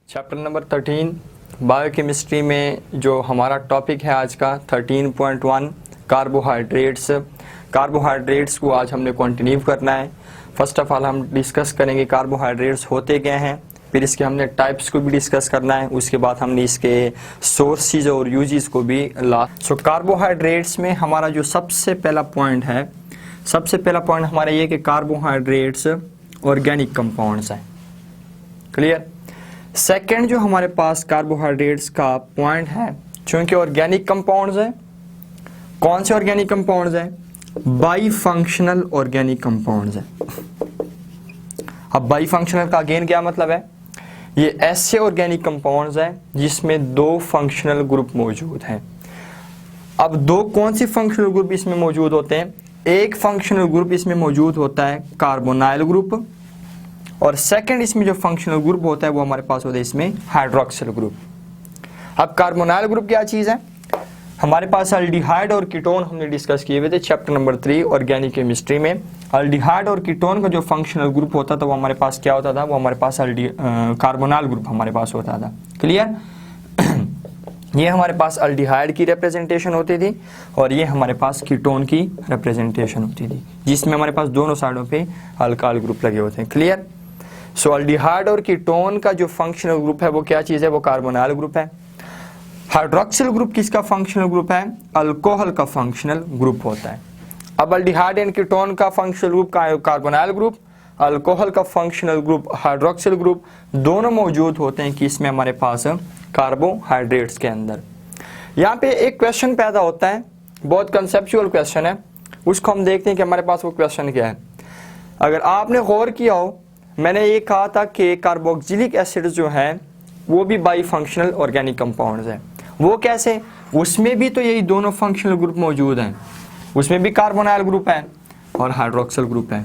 Chapter number 13 biochemistry में जो हमारा टॉपिक है आज का 13.1 कार्बोहाइड्रेट्स। कार्बोहाइड्रेट्स को आज हमने कंटिन्यू करना है। फर्स्ट ऑफ ऑल हम डिस्कस करेंगे कार्बोहाइड्रेट्स होते क्या हैं, फिर इसके हमने टाइप्स को भी डिस्कस करना है, उसके बाद हमने इसके सोर्सेज और यूजेस को भी कार्बोहाइड्रेट्स में हमारा जो सबसे पहला पॉइंट हमारा ये कि कार्बोहाइड्रेट्स ऑर्गेनिक कंपाउंड्स हैं। क्लियर। सेकंड जो हमारे पास कार्बोहाइड्रेट्स का पॉइंट है, चूंकि ऑर्गेनिक कंपाउंड्स हैं, कौन से ऑर्गेनिक कंपाउंड्स हैं? बाई फंक्शनल ऑर्गेनिक कंपाउंड्स हैं। अब बाई फंक्शनल का अगेन क्या मतलब है? ये ऐसे ऑर्गेनिक कंपाउंड्स हैं जिसमें दो फंक्शनल ग्रुप मौजूद हैं। अब दो कौन सी फंक्शनल ग्रुप इसमें मौजूद होते हैं? एक फंक्शनल ग्रुप इसमें मौजूद होता है कार्बोनाइल ग्रुप, और सेकंड इसमें जो फंक्शनल ग्रुप होता है वो हमारे पास होता है इसमें हाइड्रोक्सिल ग्रुप। अब कार्बोनाइल ग्रुप क्या चीज़ है? हमारे पास अल्डिहाइड और कीटोन हमने डिस्कस किए हुए थे चैप्टर नंबर 3 ऑर्गेनिक केमिस्ट्री में। अल्डिहाइड और कीटोन का जो फंक्शनल ग्रुप होता था वो हमारे पास क्या होता था? वो हमारे पास कार्बोनाइल ग्रुप हमारे पास होता था। क्लियर। ये हमारे पास अल्डिहाइड की रिप्रेजेंटेशन होती थी और ये हमारे पास कीटोन की रिप्रेजेंटेशन होती थी, जिसमें हमारे पास दोनों साइडों पे अल्काइल ग्रुप लगे होते हैं। क्लियर। सो अल्डिहाइड और कीटोन का जो फंक्शनल ग्रुप है वो क्या चीज़ है? वो कार्बोनाइल ग्रुप है। हाइड्रोक्सिल ग्रुप किसका फंक्शनल ग्रुप है? अल्कोहल का फंक्शनल ग्रुप होता है। अब अल्डिहाइड एंड कीटोन का functional group carbonyl group, alcohol का फंक्शनल ग्रुप हाइड्रोक्सिल ग्रुप, दोनों मौजूद होते हैं कि इसमें हमारे पास कार्बोहाइड्रेट्स के अंदर। यहाँ पे एक क्वेश्चन पैदा होता है, बहुत कंसेप्चुअल क्वेश्चन है, उसको हम देखते हैं कि हमारे पास वो क्वेश्चन क्या है। अगर आपने गौर किया हो, मैंने ये कहा था कि कार्बोक्सिलिक एसिड जो है वो भी बाई फंक्शनल ऑर्गेनिक कंपाउंड्स हैं। वो कैसे? उसमें भी तो यही दोनों फंक्शनल ग्रुप मौजूद हैं, उसमें भी कार्बोनाइल ग्रुप है और हाइड्रोक्सिल ग्रुप है।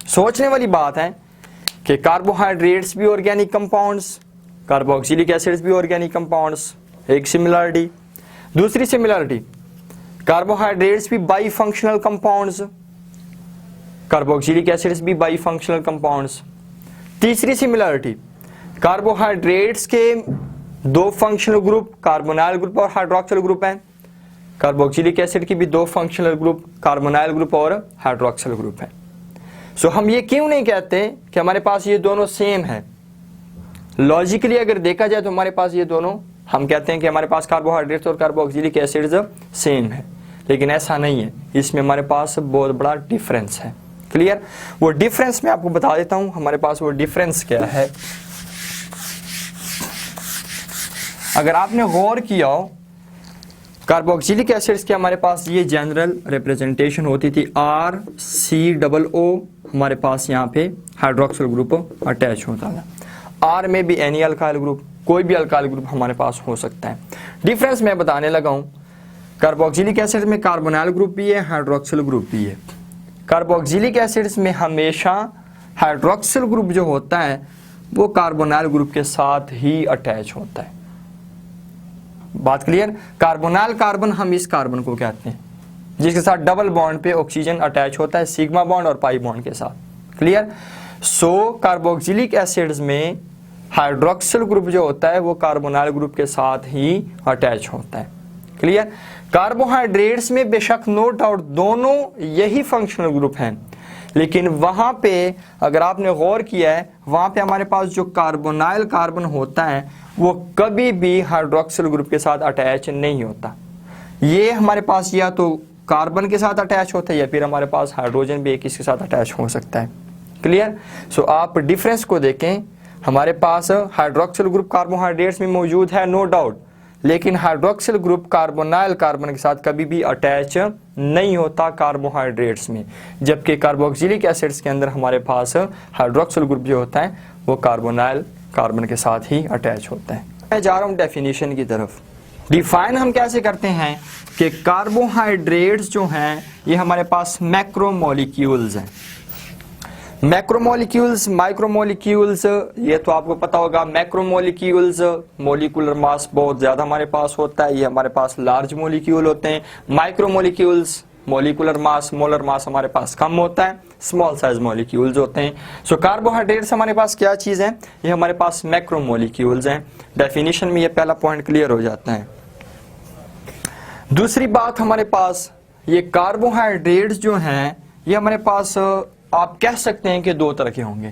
सोचने वाली बात है कि कार्बोहाइड्रेट्स भी ऑर्गेनिक कंपाउंड्स, कार्बोक्सिलिक एसिड्स भी ऑर्गेनिक कंपाउंड्स, एक सिमिलरिटी। दूसरी सिमिलरिटी, कार्बोहाइड्रेट्स भी by functional compounds, carboxylic acids भी बाई फंक्शनल कंपाउंड्स। तीसरी सिमिलरिटी, कार्बोहाइड्रेट्स के दो फंक्शनल ग्रुप कार्बोनाइल ग्रुप और हाइड्रोक्सिल ग्रुप हैं। कार्बोक्सिलिक एसिड की भी दो फंक्शनल ग्रुप कार्बोनाइल ग्रुप और हाइड्रोक्सिल ग्रुप है। सो हम ये क्यों नहीं कहते कि हमारे पास ये दोनों सेम है? लॉजिकली अगर देखा जाए तो हमारे पास ये दोनों, हम कहते हैं कि हमारे पास कार्बोहाइड्रेट्स और कार्बोक्सिलिक एसिड्स सेम है, लेकिन ऐसा नहीं है। इसमें हमारे पास बहुत बड़ा डिफरेंस है। क्लियर। वो डिफरेंस मैं आपको बता देता हूं, हमारे पास वो डिफरेंस क्या है। अगर आपने गौर किया हो, कार्बोक्सिलिक एसिड्स के हमारे पास ये जनरल रिप्रेजेंटेशन होती थी RCOO, हमारे पास यहाँ पे हाइड्रोक्सिल ग्रुप अटैच होता था। R में भी एनी अल्काइल ग्रुप, कोई भी अल्काइल ग्रुप हमारे पास हो सकता है। डिफरेंस मैं बताने लगा हूँ। कार्बोक्सिलिक एसिड में कार्बोनाइल ग्रुप भी है, हाइड्रोक्सिल ग्रुप भी है। कार्बोक्सिलिक एसिड्स में हमेशा हाइड्रोक्सिल ग्रुप जो होता है वो कार्बोनाइल ग्रुप के साथ ही अटैच होता है। बात क्लियर। कार्बोनाइल कार्बन हम इस कार्बन को कहते हैं जिसके साथ डबल बॉन्ड पे ऑक्सीजन अटैच होता है, सिग्मा बॉन्ड और पाई बॉन्ड के साथ। क्लियर। सो कार्बोक्सिलिक एसिड्स में हाइड्रोक्सिल ग्रुप जो होता है वो कार्बोनाइल ग्रुप के साथ ही अटैच होता है। क्लियर। कार्बोहाइड्रेट्स में बेशक नो डाउट दोनों यही फंक्शनल ग्रुप हैं, लेकिन वहां पे अगर आपने गौर किया है, वहां पे हमारे पास जो कार्बोनाइल कार्बन होता है वो कभी भी हाइड्रोक्सिल ग्रुप के साथ अटैच नहीं होता। ये हमारे पास या तो कार्बन के साथ अटैच होता है या फिर हमारे पास हाइड्रोजन भी एक इसके साथ अटैच हो सकता है। क्लियर। सो आप डिफरेंस को देखें, हमारे पास हाइड्रोक्सिल ग्रुप कार्बोहाइड्रेट्स में मौजूद है नो डाउट, लेकिन हाइड्रोक्सिल ग्रुप कार्बोनाइल कार्बन के साथ कभी भी अटैच नहीं होता कार्बोहाइड्रेट्स में, जबकि कार्बोक्सिलिक एसिड्स के अंदर हमारे पास हाइड्रोक्सिल ग्रुप जो होता है वो कार्बोनाइल कार्बन के साथ ही अटैच होता है। मैं जा रहा हूँ डेफिनेशन की तरफ। डिफाइन हम कैसे करते हैं कि कार्बोहाइड्रेट्स जो हैं ये हमारे पास मैक्रोमोलिक्यूल्स हैं। मैक्रोमोलिक्यूल्स, माइक्रोमोलिक्यूल्स, ये तो आपको पता होगा। मैक्रोमोलिक्यूल्स मोलिकुलर मास बहुत ज्यादा हमारे पास होता है, ये हमारे पास लार्ज मोलिक्यूल होते हैं। Micromolecules molecular mass, molar mass हमारे पास कम होता है, स्मॉल साइज मॉलिक्यूल्स होते हैं। सो कार्बोहाइड्रेट्स हमारे पास क्या चीज़ है, ये हमारे पास मैक्रो मॉलिक्यूल्स हैं। डेफिनेशन में ये पहला पॉइंट क्लियर हो जाता है। दूसरी बात हमारे पास ये कार्बोहाइड्रेट्स जो हैं ये हमारे पास आप कह सकते हैं कि दो तरह के होंगे।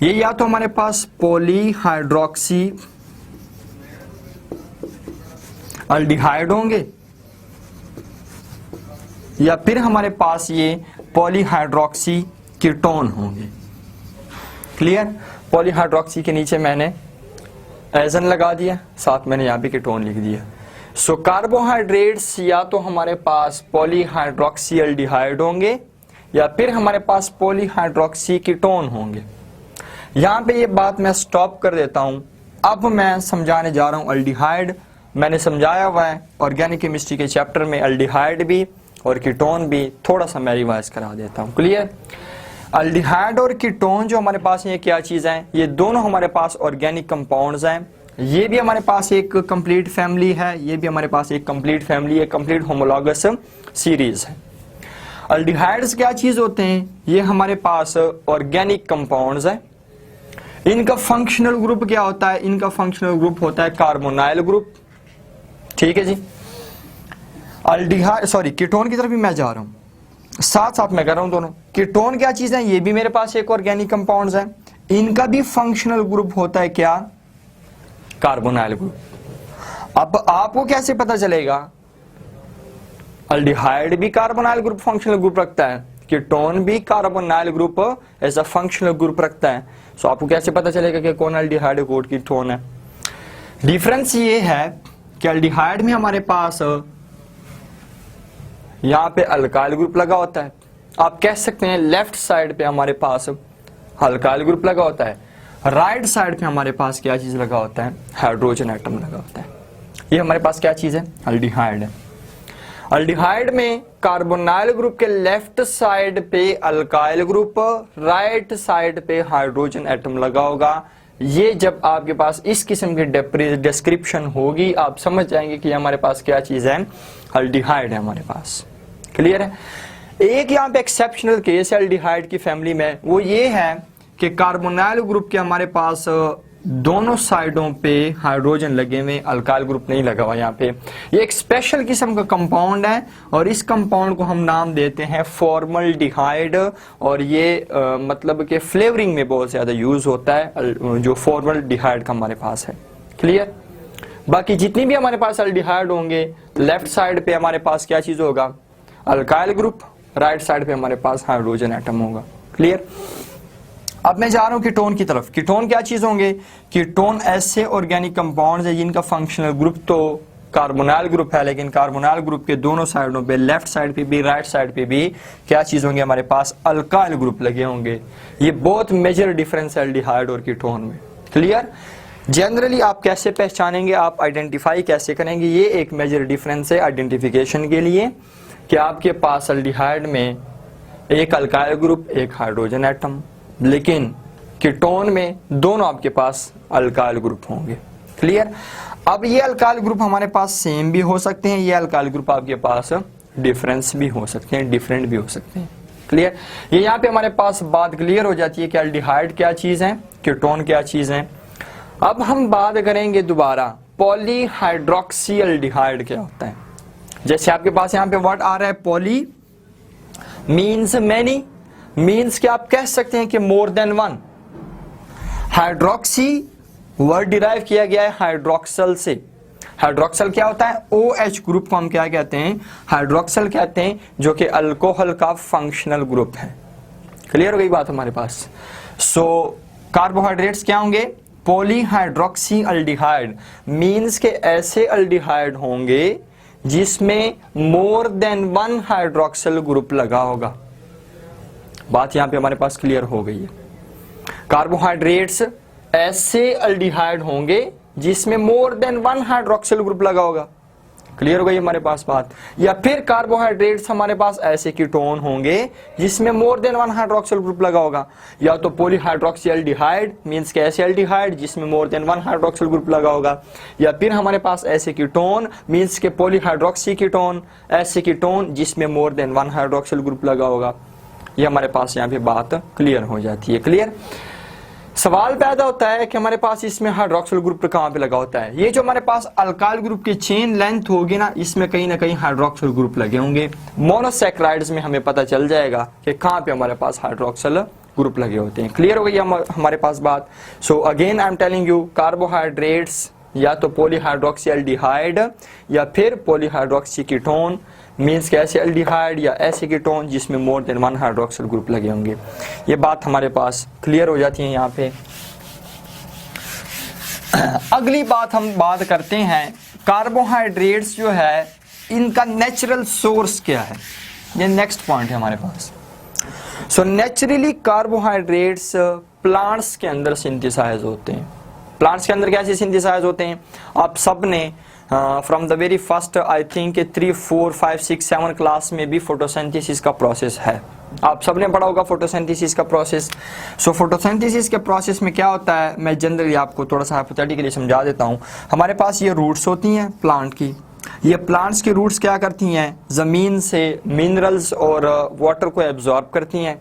ये या तो हमारे पास पॉलीहाइड्रोक्सी अल्डिहाइड होंगे या फिर हमारे पास ये पॉलीहाइड्रोक्सी कीटोन होंगे। क्लियर? पॉलीहाइड्रोक्सी के नीचे मैंने एजन लगा दिया, साथ मैंने यहां भी कीटोन लिख दिया। सो कार्बोहाइड्रेट्स या तो हमारे पास पॉलीहाइड्रोक्सी अल्डिहाइड होंगे या फिर हमारे पास पॉलीहाइड्रोक्सी कीटोन होंगे। यहां पे ये बात मैं स्टॉप कर देता हूं। अब मैं समझाने जा रहा हूं अल्डिहाइड। मैंने समझाया हुआ है ऑर्गेनिक केमिस्ट्री के चैप्टर में अल्डिहाइड भी और कीटोन भी, थोड़ा सा मैं रिवाइज करा देता हूं। क्लियर? अल्डिहाइड और कीटोन जो हमारे पास ये क्या चीज है, ये दोनों हमारे पास ऑर्गेनिक कंपाउंड्स हैं। ये भी हमारे पास एक कंप्लीट फैमिली है, ये भी हमारे पास एक कंप्लीट फैमिली है, कंप्लीट होमोलॉगस सीरीज है। अल्डिहाइड्स क्या चीज होते हैं, ये हमारे पास ऑर्गेनिक कंपाउंड्स हैं। इनका फंक्शनल ग्रुप क्या होता है, इनका फंक्शनल ग्रुप होता है कार्बोनाइल ग्रुप। ठीक है जी। अल्डिहाइड सॉरी कीटोन की तरफ भी मैं जा रहा हूं, साथ साथ मैं कर रहा हूं दोनों। कीटोन क्या चीज है, ये भी मेरे पास एक ऑर्गेनिक कंपाउंड्स है, इनका भी फंक्शनल ग्रुप होता है क्या, कार्बोनाइल ग्रुप। अब आपको कैसे पता चलेगा अल्डिहाइड भी कार्बोनाइल ग्रुप फंक्शनल ग्रुप रखता है, कीटोन भी carbonyl group as a functional group रखता है। सो आपको कैसे पता चलेगा कि कौन अल्डिहाइड है कौन कीटोन है? डिफरेंस ये है कि अल्डिहाइड में हमारे पास यहां पे अल्काइल ग्रुप लगा होता है। आप कह सकते हैं लेफ्ट साइड पे हमारे पास अल्काइल ग्रुप लगा होता है, राइट साइड पे हमारे पास क्या चीज लगा होता है, हाइड्रोजन एटम लगा होता है। ये हमारे पास क्या चीज है, अल्डिहाइड है। अल्डिहाइड में कार्बोनाइल ग्रुप के लेफ्ट साइड पे अल्काइल ग्रुप, राइट साइड पे हाइड्रोजन एटम लगा होगा। ये जब आपके पास इस किस्म की डिस्क्रिप्शन होगी आप समझ जाएंगे कि हमारे पास क्या चीज है, अल्डिहाइड है हमारे पास। क्लियर है? एक यहाँ पे एक्सेप्शनल केस है अल्डिहाइड की फैमिली में, वो ये है कि कार्बोनाइल ग्रुप के हमारे पास दोनों साइडों पे हाइड्रोजन लगे हुए, अल्काइल ग्रुप नहीं लगा हुआ यहाँ पे। ये एक स्पेशल किस्म का कंपाउंड है और इस कंपाउंड को हम नाम देते हैं फॉर्मल्डिहाइड। और ये मतलब कि फ्लेवरिंग में बहुत ज्यादा यूज होता है जो फॉर्मल्डिहाइड का हमारे पास है। क्लियर? बाकी जितनी भी हमारे पास अल्डिहाइड होंगे, लेफ्ट साइड पे हमारे पास क्या चीज होगा, अल्काइल ग्रुप, राइट साइड पे हमारे पास हाइड्रोजन एटम होगा। क्लियर? अब मैं जा रहा हूं कीटोन की तरफ। कीटोन क्या चीज होंगे, कीटोन ऐसे ऑर्गेनिक कंपाउंड्स है जिनका फंक्शनल ग्रुप तो कार्बोनाइल ग्रुप है, लेकिन कार्बोनाइल ग्रुप के दोनों साइडों पे, लेफ्ट साइड पे भी राइट साइड पे भी क्या चीज होंगे, हमारे पास अल्काइल ग्रुप लगे होंगे। ये बहुत मेजर डिफरेंस है अल्डिहाइड और कीटोन में। क्लियर? जनरली आप कैसे पहचानेंगे, आप आइडेंटिफाई कैसे करेंगे, ये एक मेजर डिफरेंस है आइडेंटिफिकेशन के लिए कि आपके पास अल्डिहाइड में एक अल्काइल ग्रुप, एक हाइड्रोजन एटम, लेकिन कीटोन में दोनों आपके पास अल्काइल ग्रुप होंगे। क्लियर? अब ये अल्काइल ग्रुप हमारे पास सेम भी हो सकते हैं, ये अल्काइल ग्रुप आपके पास डिफरेंस भी हो सकते हैं, डिफरेंट भी हो सकते हैं। क्लियर? ये यहाँ पे हमारे पास बात क्लियर हो जाती है कि अल्डिहाइड क्या चीज है, कीटोन क्या चीज है। अब हम बात करेंगे दोबारा पॉलीहाइड्रोक्सी अल्डिहाइड क्या होता है। जैसे आपके पास यहाँ पे वर्ड आ रहा है पॉली मीन्स मैनी, मीन्स कि आप कह सकते हैं कि more than one. Hydroxy word derive किया गया है हाइड्रोक्सल से। हाइड्रोक्सल क्या होता है, OH ग्रुप को हम क्या कहते हैं, हाइड्रोक्सल कहते हैं, जो कि अल्कोहल का फंक्शनल ग्रुप है। क्लियर हो गई बात हमारे पास? सो कार्बोहाइड्रेट्स क्या होंगे, पॉलीहाइड्रोक्सी अल्डिहाइड, मीन्स के ऐसे अल्डिहाइड होंगे जिसमें more than one hydroxyl group लगा होगा। बात यहां पे हमारे पास क्लियर हो गई है। कार्बोहाइड्रेट्स ऐसे अल्डिहाइड होंगे जिसमें more than one hydroxyl group लगा होगा। क्लियर हो गई हमारे पास बात। या फिर कार्बोहाइड्रेट्स हमारे पास ऐसे कीटोन होंगे जिसमें more than one hydroxyl group लगा होगा, या तो पॉलीहाइड्रोक्सी एल्डिहाइड मींस के ऐसे एल्डिहाइड जिसमें more than one hydroxyl group लगा होगा, या फिर हमारे पास ऐसे कीटोन मींस के पॉलीहाइड्रोक्सी कीटोन, ऐसे कीटोन जिसमें more than one hydroxyl group लगा होगा। ये हमारे पास यहाँ पे बात क्लियर हो जाती है। क्लियर। सवाल पैदा होता है कि हमारे पास इसमें हाइड्रोक्सिल ग्रुप कहाँ पे लगा होता है। ये जो हमारे पास अल्काइल ग्रुप की चेन लेंथ होगी ना, इसमें कहीं ना कहीं हाइड्रोक्सिल ग्रुप लगे होंगे। मोनोसैकेराइड्स में हमें पता चल जाएगा कि कहाँ पे हमारे पास हाइड्रोक्सिल ग्रुप लगे होते हैं। क्लियर हो गई हमारे पास बात। So again I am telling you, carbohydrates या तो पॉलीहाइड्रोक्सी एल्डिहाइड या फिर पॉलीहाइड्रोक्सी कीटोन मींस के ऐसे एल्डिहाइड या ऐसे कीटोन जिसमें more than one hydroxyl group लगे होंगे। ये बात हमारे पास क्लियर हो जाती है यहाँ पे। अगली बात हम बात करते हैं कार्बोहाइड्रेट्स जो है इनका नेचुरल सोर्स क्या है। ये नेक्स्ट पॉइंट है हमारे पास। सो नेचुरली कार्बोहाइड्रेट्स प्लांट्स के अंदर सिंथेसाइज होते हैं। प्लांट्स के अंदर कैसे सिंथेसाइज होते हैं आप सब ने from the very first I think 3, 4, 5, 6, 7 class में भी फोटोसिंथेसिस का प्रोसेस है। आप सबने पढ़ा होगा फोटोसिंथेसिस का प्रोसेस। सो फोटोसिंथेसिस के प्रोसेस में क्या होता है, मैं जनरली आपको थोड़ा सा हाइपोथेटिकली समझा देता हूँ। हमारे पास ये रूट्स होती हैं प्लांट की। ये प्लांट्स की रूट्स क्या करती हैं, ज़मीन से मिनरल्स और वाटर को एब्जॉर्ब करती हैं।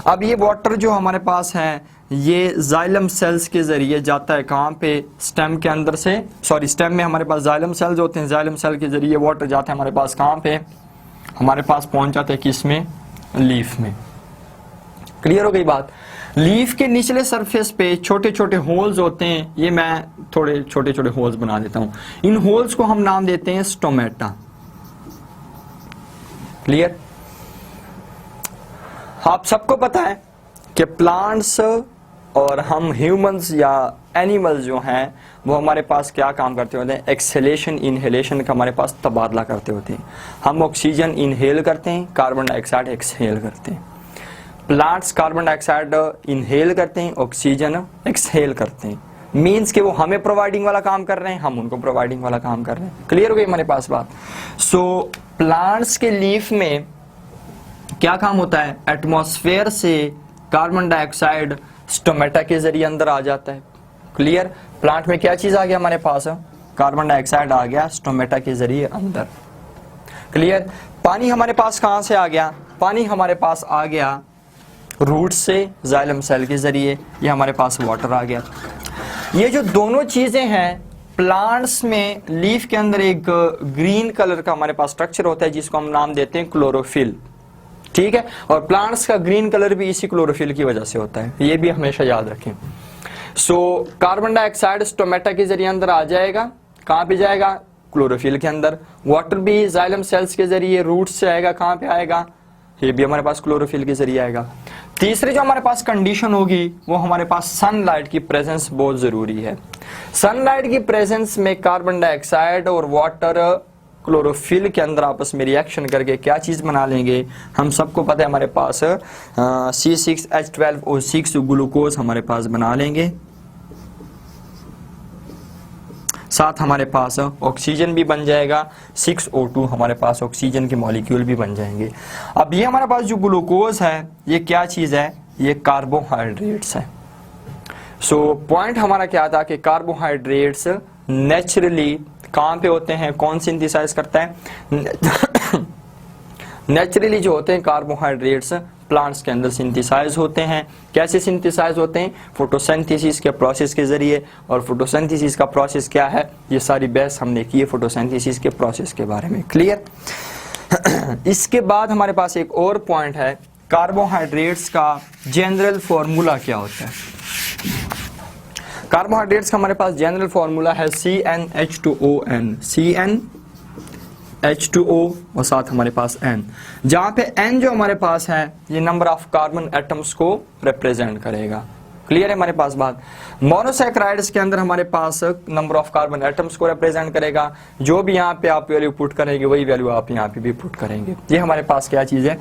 अब ये वाटर जो हमारे पास है ये जाइलम सेल्स के जरिए जाता है कहाँ पे, स्टेम के अंदर से, सॉरी स्टेम में हमारे पास जाइलम सेल्स होते हैं। जाइलम सेल के जरिए वाटर जाता है हमारे पास कहाँ पे, हमारे पास पहुंच जाता है किसमें, लीफ में। क्लियर हो गई बात। लीफ के निचले सरफेस पे छोटे छोटे होल्स होते हैं। ये मैं थोड़े छोटे छोटे होल्स बना देता हूं। इन होल्स को हम नाम देते हैं स्टोमेटा। क्लियर। आप सबको पता है कि प्लांट्स और हम ह्यूमंस या एनिमल्स जो हैं वो हमारे पास क्या काम करते होते हैं, एक्सहेलेशन इनहेलेशन का हमारे पास तबादला करते होते हैं। हम ऑक्सीजन इनहेल करते हैं, कार्बन डाइऑक्साइड एक्सहेल करते हैं। प्लांट्स कार्बन डाइऑक्साइड इनहेल करते हैं, ऑक्सीजन एक्सहेल करते हैं। मीन्स कि वो हमें प्रोवाइडिंग वाला काम कर रहे हैं, हम उनको प्रोवाइडिंग वाला काम कर रहे हैं। क्लियर हो गई हमारे पास बात। सो प्लांट्स के लीफ में क्या काम होता है, एटमॉस्फेयर से कार्बन डाइऑक्साइड स्टोमेटा के जरिए अंदर आ जाता है। क्लियर। प्लांट में क्या चीज आ गया हमारे पास, कार्बन डाइऑक्साइड आ गया स्टोमेटा के जरिए अंदर। क्लियर। पानी हमारे पास कहां से आ गया, पानी हमारे पास आ गया रूट से जाइलम सेल के जरिए, ये हमारे पास वाटर आ गया। ये जो दोनों चीजें हैं प्लांट्स में, लीफ के अंदर एक ग्रीन कलर का हमारे पास स्ट्रक्चर होता है जिसको हम नाम देते हैं क्लोरोफिल। ठीक है। और प्लांट्स का ग्रीन कलर भी इसी क्लोरोफिल की वजह से होता है, ये भी हमेशा याद रखें। सो कार्बन डाइऑक्साइड स्टोमेटा के जरिए अंदर आ जाएगा, कहां पे जाएगा, क्लोरोफिल के अंदर। वाटर भी जाइलम सेल्स के जरिए रूट्स से आएगा, कहां पे आएगा, ये भी हमारे पास क्लोरोफिल के जरिए आएगा। तीसरी जो हमारे पास कंडीशन होगी वो हमारे पास सनलाइट की प्रेजेंस बहुत जरूरी है। सनलाइट की प्रेजेंस में कार्बन डाइऑक्साइड और वाटर क्लोरोफिल के अंदर आपस में रिएक्शन करके क्या चीज बना लेंगे, हम सबको पता है हमारे पास C6H12O6 ग्लूकोज हमारे पास बना लेंगे। साथ हमारे पास ऑक्सीजन भी बन जाएगा, 6O2 हमारे पास ऑक्सीजन के मॉलिक्यूल भी बन जाएंगे। अब ये हमारे पास जो ग्लूकोज है ये क्या चीज है, ये कार्बोहाइड्रेट्स है। सो पॉइंट हमारा क्या था कि कार्बोहाइड्रेट्स नेचुरली कहां पे होते हैं, कौन सिंथेसाइज करता है, नेचुरली जो होते हैं कार्बोहाइड्रेट्स प्लांट्स के अंदर सिंथेसाइज होते हैं। कैसे सिंथेसाइज होते हैं, फोटोसिंथेसिस के प्रोसेस के जरिए। और फोटोसिंथेसिस का प्रोसेस क्या है, ये सारी बहस हमने की है फोटोसिंथेसिस के प्रोसेस के बारे में। क्लियर। इसके बाद हमारे पास एक और पॉइंट है, कार्बोहाइड्रेट्स का जनरल फॉर्मूला क्या होता है। कार्बोहाइड्रेट्स का हमारे पास जनरल फॉर्मूला है CnH2ON, CnH2O और साथ हमारे पास N, जहां पे N जो हमारे पास है ये नंबर ऑफ कार्बन एटम्स को रिप्रेजेंट करेगा। क्लियर है हमारे पास बात। मोनोसैकेराइड्स के अंदर हमारे पास नंबर ऑफ कार्बन एटम्स को रिप्रेजेंट करेगा। जो भी यहाँ पे आप वैल्यू पुट करेंगे वही वैल्यू आप यहाँ पे भी पुट करेंगे। ये हमारे पास क्या चीज है,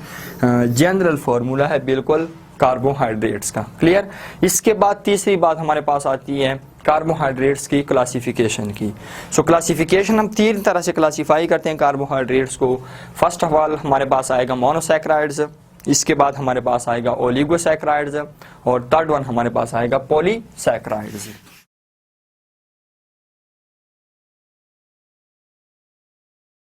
जनरल फॉर्मूला है बिल्कुल कार्बोहाइड्रेट्स का। क्लियर। इसके बाद तीसरी बात हमारे पास आती है कार्बोहाइड्रेट्स की क्लासिफिकेशन की। सो क्लासिफिकेशन हम 3 तरह से क्लासीफाई करते हैं कार्बोहाइड्रेट्स को। फर्स्ट ऑफ ऑल हमारे पास आएगा मोनोसैकेराइड्स, इसके बाद हमारे पास आएगा ओलिगोसैकेराइड्स और थर्ड वन हमारे पास आएगा पॉलीसैकेराइड्स।